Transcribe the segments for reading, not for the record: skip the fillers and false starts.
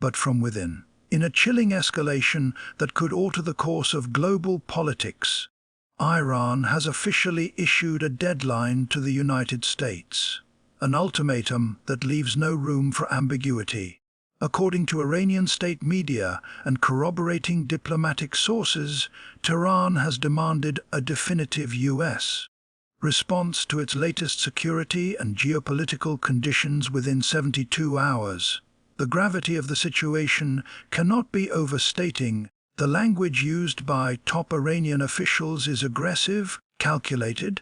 but from within. In a chilling escalation that could alter the course of global politics, Iran has officially issued a deadline to the United States, an ultimatum that leaves no room for ambiguity. According to Iranian state media and corroborating diplomatic sources, Tehran has demanded a definitive U.S. response to its latest security and geopolitical conditions within 72 hours. The gravity of the situation cannot be overstating. The language used by top Iranian officials is aggressive, calculated,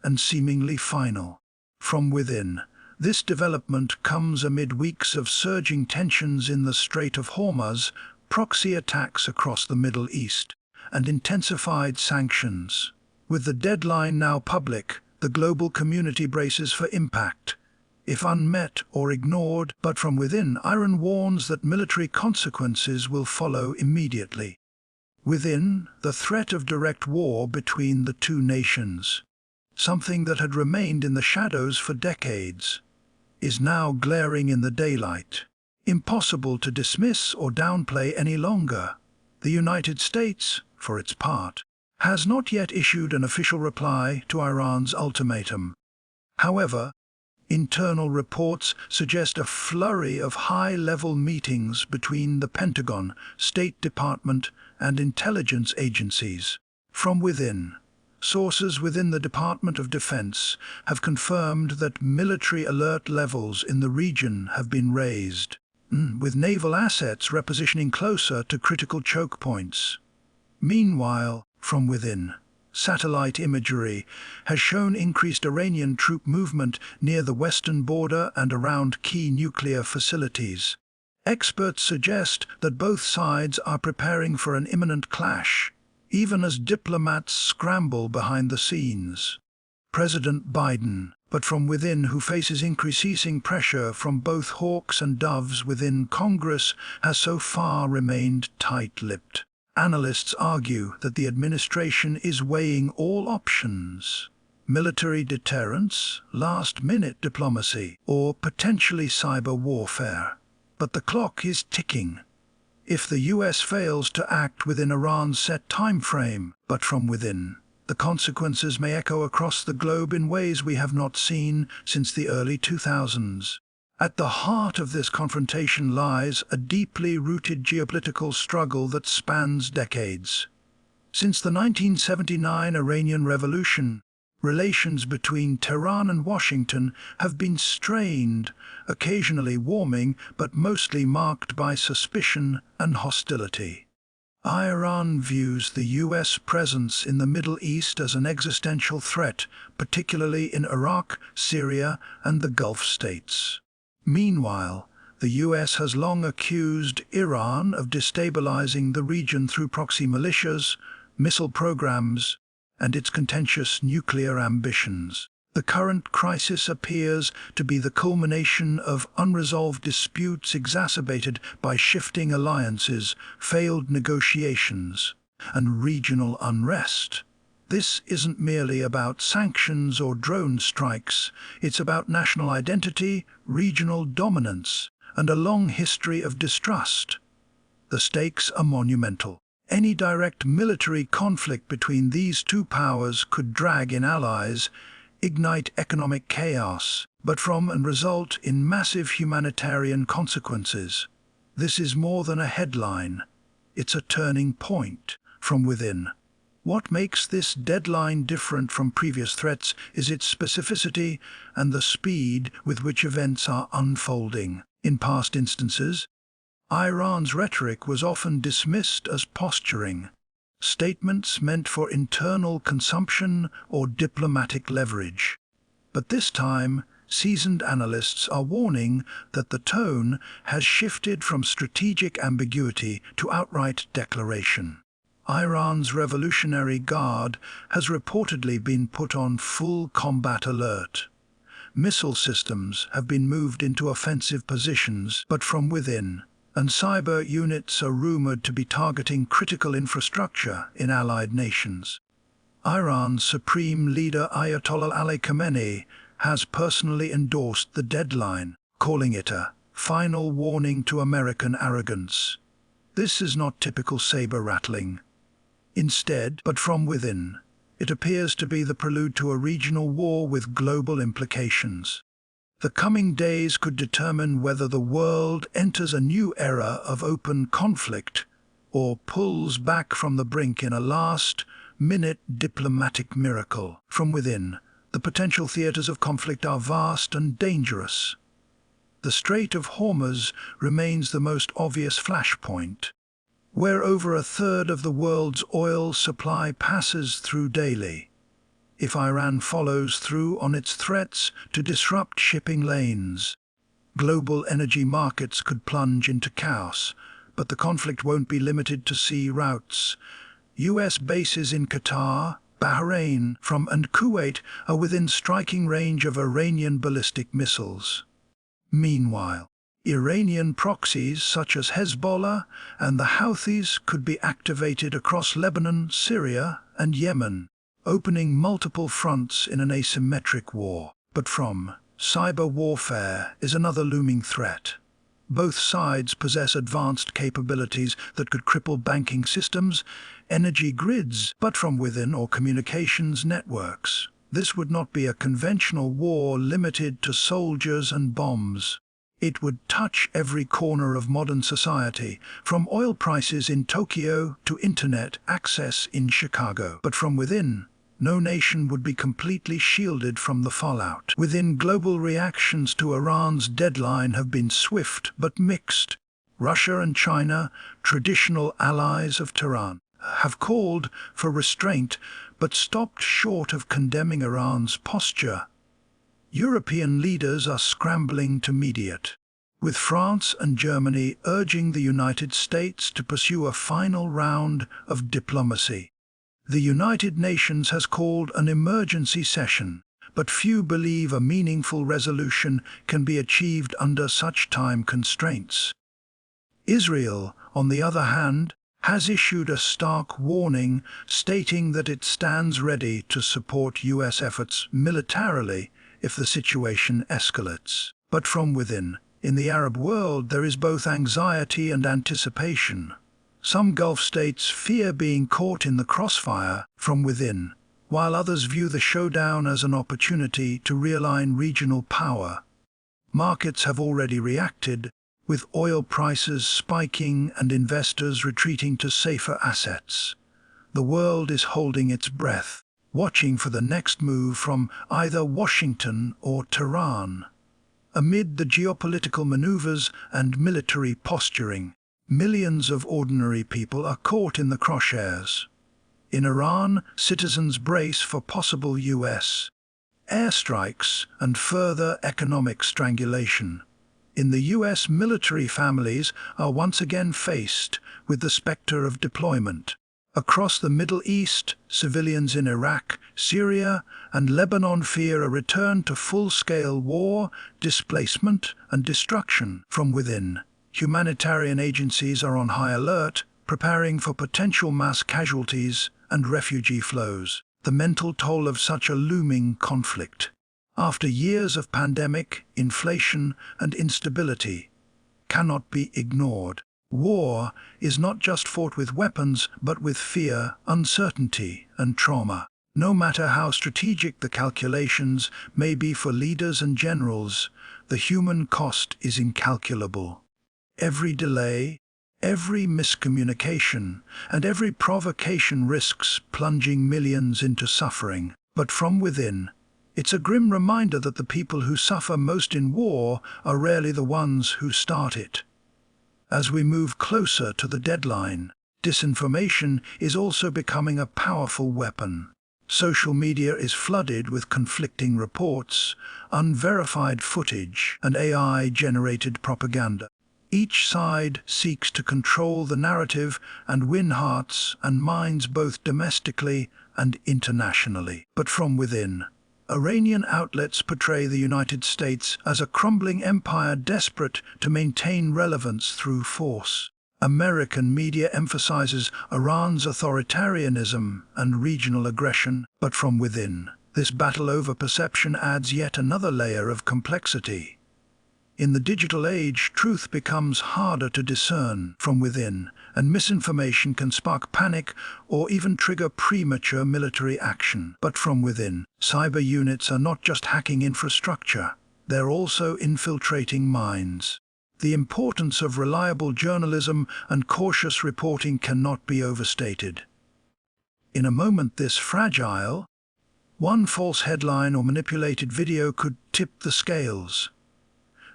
and seemingly final. From within, this development comes amid weeks of surging tensions in the Strait of Hormuz, proxy attacks across the Middle East, and intensified sanctions. With the deadline now public, the global community braces for impact, if unmet or ignored. But from within, Iran warns that military consequences will follow immediately. Within, the threat of direct war between the two nations, something that had remained in the shadows for decades, is now glaring in the daylight. Impossible to dismiss or downplay any longer. The United States, for its part, has not yet issued an official reply to Iran's ultimatum. However, internal reports suggest a flurry of high-level meetings between the Pentagon, State Department, and intelligence agencies. From within, sources within the Department of Defense have confirmed that military alert levels in the region have been raised, with naval assets repositioning closer to critical choke points. Meanwhile, from within, satellite imagery has shown increased Iranian troop movement near the western border and around key nuclear facilities. Experts suggest that both sides are preparing for an imminent clash, even as diplomats scramble behind the scenes. President Biden, but from within, who faces increasing pressure from both hawks and doves within Congress, has so far remained tight-lipped. Analysts argue that the administration is weighing all options: military deterrence, last-minute diplomacy, or potentially cyber warfare. But the clock is ticking. If the U.S. fails to act within Iran's set time frame, but from within, the consequences may echo across the globe in ways we have not seen since the early 2000s. At the heart of this confrontation lies a deeply rooted geopolitical struggle that spans decades. Since the 1979 Iranian Revolution, relations between Tehran and Washington have been strained, occasionally warming, but mostly marked by suspicion and hostility. Iran views the U.S. presence in the Middle East as an existential threat, particularly in Iraq, Syria, and the Gulf states. Meanwhile, the U.S. has long accused Iran of destabilizing the region through proxy militias, missile programs, and its contentious nuclear ambitions. The current crisis appears to be the culmination of unresolved disputes exacerbated by shifting alliances, failed negotiations, and regional unrest. This isn't merely about sanctions or drone strikes, it's about national identity, regional dominance, and a long history of distrust. The stakes are monumental. Any direct military conflict between these two powers could drag in allies, ignite economic chaos, and result in massive humanitarian consequences. This is more than a headline. It's a turning point. From within, what makes this deadline different from previous threats is its specificity and the speed with which events are unfolding. In past instances, Iran's rhetoric was often dismissed as posturing, statements meant for internal consumption or diplomatic leverage. But this time, seasoned analysts are warning that the tone has shifted from strategic ambiguity to outright declaration. Iran's Revolutionary Guard has reportedly been put on full combat alert. Missile systems have been moved into offensive positions, but from within, and cyber units are rumored to be targeting critical infrastructure in allied nations. Iran's supreme leader Ayatollah Ali Khamenei has personally endorsed the deadline, calling it a final warning to American arrogance. This is not typical saber-rattling. Instead, but from within, it appears to be the prelude to a regional war with global implications. The coming days could determine whether the world enters a new era of open conflict or pulls back from the brink in a last-minute diplomatic miracle. From within, the potential theaters of conflict are vast and dangerous. The Strait of Hormuz remains the most obvious flashpoint, where over a third of the world's oil supply passes through daily. If Iran follows through on its threats to disrupt shipping lanes, global energy markets could plunge into chaos. But the conflict won't be limited to sea routes. U.S. bases in Qatar, Bahrain, and Kuwait are within striking range of Iranian ballistic missiles. Meanwhile, Iranian proxies such as Hezbollah and the Houthis could be activated across Lebanon, Syria, and Yemen, opening multiple fronts in an asymmetric war. But from cyber warfare is another looming threat. Both sides possess advanced capabilities that could cripple banking systems, energy grids, but from within or communications networks. This would not be a conventional war limited to soldiers and bombs. It would touch every corner of modern society, from oil prices in Tokyo to internet access in Chicago. But from within, no nation would be completely shielded from the fallout. Within, global reactions to Iran's deadline have been swift but mixed. Russia and China, traditional allies of Tehran, have called for restraint but stopped short of condemning Iran's posture. European leaders are scrambling to mediate, with France and Germany urging the United States to pursue a final round of diplomacy. The United Nations has called an emergency session, but few believe a meaningful resolution can be achieved under such time constraints. Israel, on the other hand, has issued a stark warning stating that it stands ready to support U.S. efforts militarily if the situation escalates. But from within, in the Arab world, there is both anxiety and anticipation. Some Gulf states fear being caught in the crossfire from within, while others view the showdown as an opportunity to realign regional power. Markets have already reacted, with oil prices spiking and investors retreating to safer assets. The world is holding its breath, watching for the next move from either Washington or Tehran. Amid the geopolitical maneuvers and military posturing, millions of ordinary people are caught in the crosshairs. In Iran, citizens brace for possible U.S. airstrikes and further economic strangulation. In the U.S., military families are once again faced with the specter of deployment. Across the Middle East, civilians in Iraq, Syria, and Lebanon fear a return to full-scale war, displacement, and destruction from within. Humanitarian agencies are on high alert, preparing for potential mass casualties and refugee flows. The mental toll of such a looming conflict, after years of pandemic, inflation, and instability, cannot be ignored. War is not just fought with weapons, but with fear, uncertainty, and trauma. No matter how strategic the calculations may be for leaders and generals, the human cost is incalculable. Every delay, every miscommunication, and every provocation risks plunging millions into suffering. But from within, it's a grim reminder that the people who suffer most in war are rarely the ones who start it. As we move closer to the deadline, disinformation is also becoming a powerful weapon. Social media is flooded with conflicting reports, unverified footage, and AI-generated propaganda. Each side seeks to control the narrative and win hearts and minds both domestically and internationally. But from within, Iranian outlets portray the United States as a crumbling empire desperate to maintain relevance through force. American media emphasizes Iran's authoritarianism and regional aggression, but from within, this battle over perception adds yet another layer of complexity. In the digital age, truth becomes harder to discern from within, and misinformation can spark panic or even trigger premature military action. But from within, cyber units are not just hacking infrastructure, they're also infiltrating minds. The importance of reliable journalism and cautious reporting cannot be overstated. In a moment this fragile, one false headline or manipulated video could tip the scales.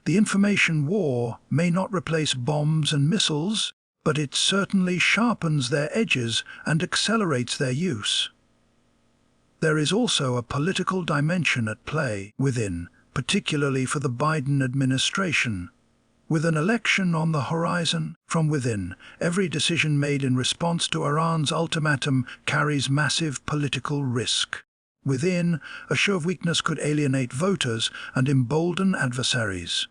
The information war may not replace bombs and missiles, but it certainly sharpens their edges and accelerates their use. There is also a political dimension at play within, particularly for the Biden administration. With an election on the horizon, from within, every decision made in response to Iran's ultimatum carries massive political risk. Within, a show of weakness could alienate voters and embolden adversaries.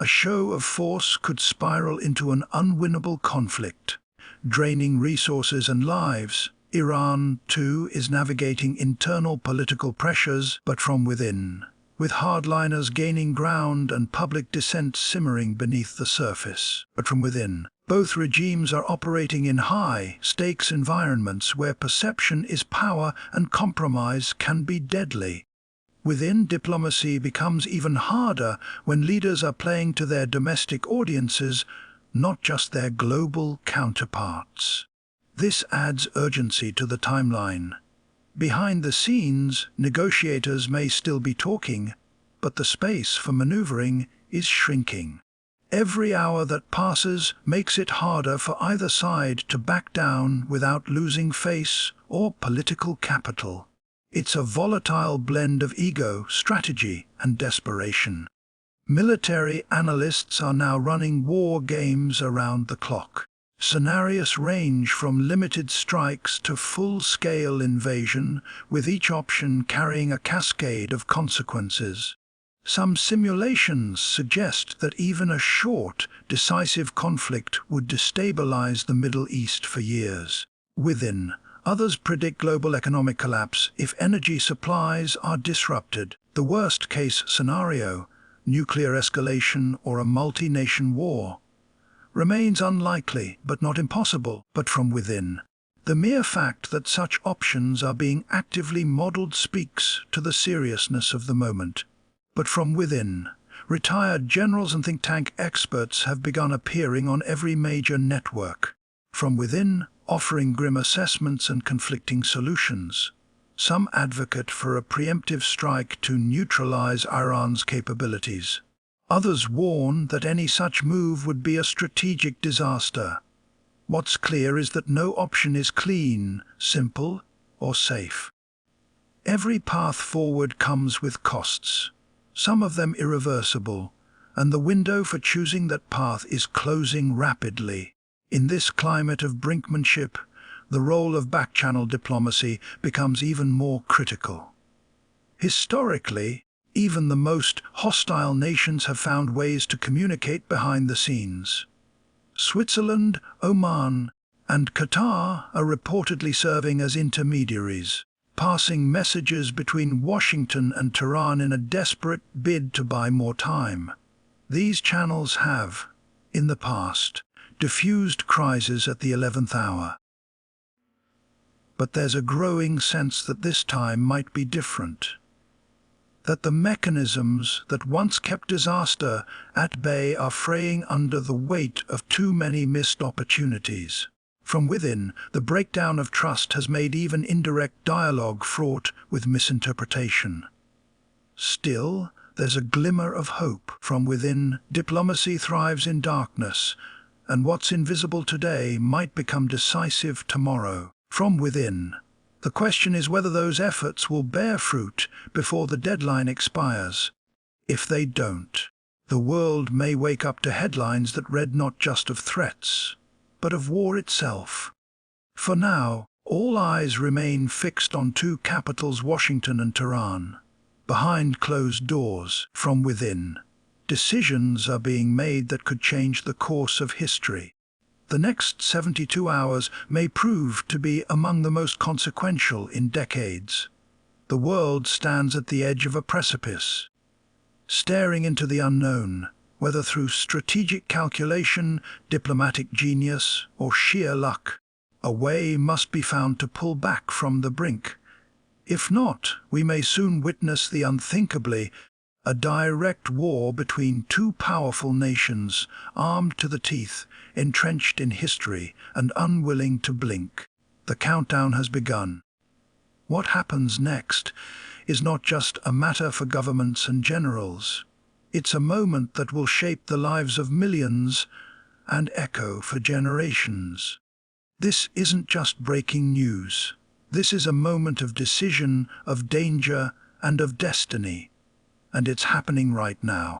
A show of force could spiral into an unwinnable conflict, draining resources and lives. Iran, too, is navigating internal political pressures, but from within, with hardliners gaining ground and public dissent simmering beneath the surface. But from within, both regimes are operating in high-stakes environments where perception is power and compromise can be deadly. Within, diplomacy becomes even harder when leaders are playing to their domestic audiences, not just their global counterparts. This adds urgency to the timeline. Behind the scenes, negotiators may still be talking, but the space for maneuvering is shrinking. Every hour that passes makes it harder for either side to back down without losing face or political capital. It's a volatile blend of ego, strategy, and desperation. Military analysts are now running war games around the clock. Scenarios range from limited strikes to full-scale invasion, with each option carrying a cascade of consequences. Some simulations suggest that even a short, decisive conflict would destabilize the Middle East for years. Within, others predict global economic collapse if energy supplies are disrupted. The worst-case scenario, nuclear escalation or a multi-nation war, remains unlikely but not impossible. But from within, the mere fact that such options are being actively modeled speaks to the seriousness of the moment. But from within, retired generals and think tank experts have begun appearing on every major network. From within, offering grim assessments and conflicting solutions. Some advocate for a preemptive strike to neutralize Iran's capabilities. Others warn that any such move would be a strategic disaster. What's clear is that no option is clean, simple, or safe. Every path forward comes with costs, some of them irreversible, and the window for choosing that path is closing rapidly. In this climate of brinkmanship, the role of back-channel diplomacy becomes even more critical. Historically, even the most hostile nations have found ways to communicate behind the scenes. Switzerland, Oman, and Qatar are reportedly serving as intermediaries, passing messages between Washington and Tehran in a desperate bid to buy more time. These channels have, in the past, diffused crises at the 11th hour. But there's a growing sense that this time might be different. That the mechanisms that once kept disaster at bay are fraying under the weight of too many missed opportunities. From within, the breakdown of trust has made even indirect dialogue fraught with misinterpretation. Still, there's a glimmer of hope. From within, diplomacy thrives in darkness, and what's invisible today might become decisive tomorrow. From within, the question is whether those efforts will bear fruit before the deadline expires. If they don't, the world may wake up to headlines that read not just of threats, but of war itself. For now, all eyes remain fixed on two capitals, Washington and Tehran. Behind closed doors, from within, decisions are being made that could change the course of history. The next 72 hours may prove to be among the most consequential in decades. The world stands at the edge of a precipice, staring into the unknown, Whether through strategic calculation, diplomatic genius, or sheer luck, a way must be found to pull back from the brink. If not, we may soon witness the unthinkably, a direct war between two powerful nations, armed to the teeth, entrenched in history, and unwilling to blink. The countdown has begun. What happens next is not just a matter for governments and generals. It's a moment that will shape the lives of millions and echo for generations. This isn't just breaking news. This is a moment of decision, of danger, and of destiny. And it's happening right now.